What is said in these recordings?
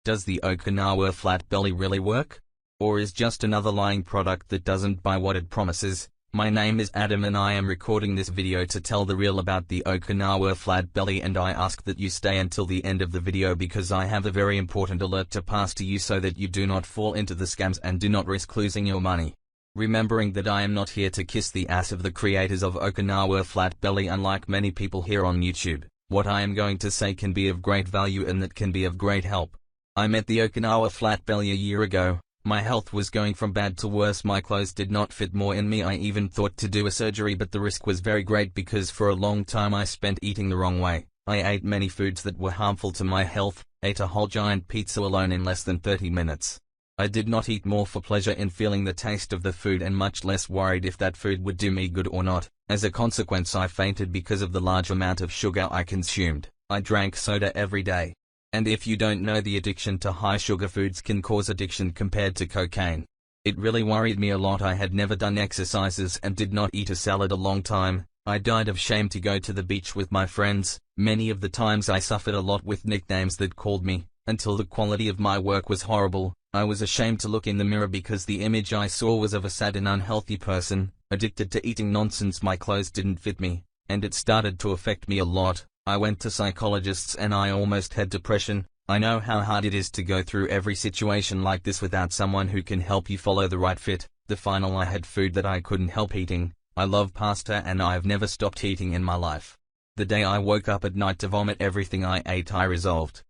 Does the Okinawa Flat Belly really work? Or is just another lying product that doesn't buy what it promises? My name is Adam and I am recording this video to tell the real about the Okinawa Flat Belly, and I ask that you stay until the end of the video because I have a very important alert to pass to you so that you do not fall into the scams and do not risk losing your money. Remembering that I am not here to kiss the ass of the creators of Okinawa Flat Belly, unlike many people here on YouTube. What I am going to say can be of great value and that can be of great help. I met the Okinawa Flat Belly a year ago. My health was going from bad to worse. My clothes did not fit more in me. I even thought to do a surgery, but the risk was very great because for a long time I spent eating the wrong way. I ate many foods that were harmful to my health, ate a whole giant pizza alone in less than 30 minutes. I did not eat more for pleasure in feeling the taste of the food and much less worried if that food would do me good or not. As a consequence, I fainted because of the large amount of sugar I consumed. I drank soda every day. And if you don't know, the addiction to high sugar foods can cause addiction compared to cocaine. It really worried me a lot. I had never done exercises and did not eat a salad a long time. I died of shame to go to the beach with my friends. Many of the times I suffered a lot with nicknames that called me, until the quality of my work was horrible. I was ashamed to look in the mirror because the image I saw was of a sad and unhealthy person, addicted to eating nonsense. My clothes didn't fit me, and it started to affect me a lot. I went to psychologists and I almost had depression. I know how hard it is to go through every situation like this without someone who can help you follow the right fit. The final, I had food that I couldn't help eating. I love pasta and I've never stopped eating in my life. The day I woke up at night to vomit everything I ate, I resolved.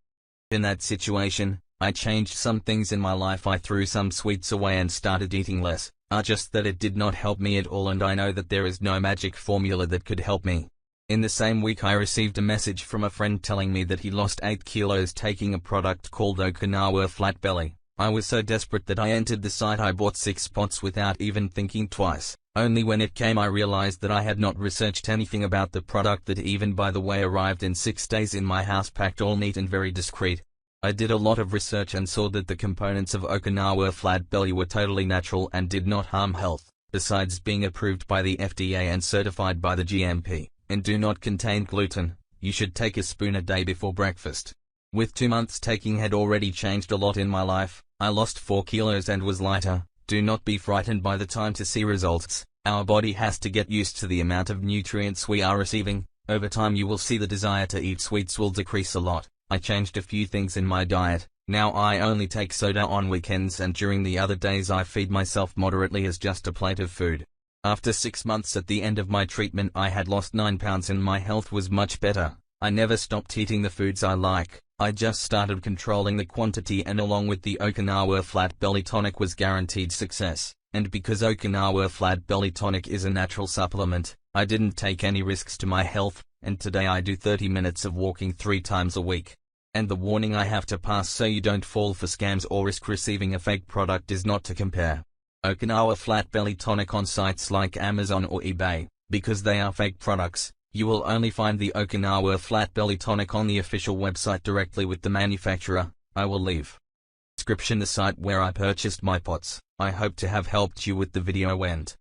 In that situation, I changed some things in my life. I threw some sweets away and started eating less. Just that it did not help me at all, and I know that there is no magic formula that could help me. In the same week I received a message from a friend telling me that he lost 8 kilos taking a product called Okinawa Flat Belly. I was so desperate that I entered the site. I bought 6 pots without even thinking twice. Only when it came I realized that I had not researched anything about the product that even by the way arrived in 6 days in my house, packed all neat and very discreet. I did a lot of research and saw that the components of Okinawa Flat Belly were totally natural and did not harm health, besides being approved by the FDA and certified by the GMP. And do not contain gluten. You should take a spoon a day before breakfast. With 2 months taking had already changed a lot in my life. I lost 4 kilos and was lighter. Do not be frightened by the time to see results. Our body has to get used to the amount of nutrients we are receiving. Over time you will see the desire to eat sweets will decrease a lot. I changed a few things in my diet. Now I only take soda on weekends and during the other days I feed myself moderately as just a plate of food. After 6 months at the end of my treatment I had lost 9 pounds and my health was much better. I never stopped eating the foods I like. I just started controlling the quantity, and along with the Okinawa Flat Belly Tonic was guaranteed success. And because Okinawa Flat Belly Tonic is a natural supplement, I didn't take any risks to my health, and today I do 30 minutes of walking 3 times a week. And the warning I have to pass so you don't fall for scams or risk receiving a fake product is not to compare Okinawa Flat Belly Tonic on sites like Amazon or eBay, because they are fake products. You will only find the Okinawa Flat Belly Tonic on the official website directly with the manufacturer. I will leave in the description the site where I purchased my pots. I hope to have helped you with the video end.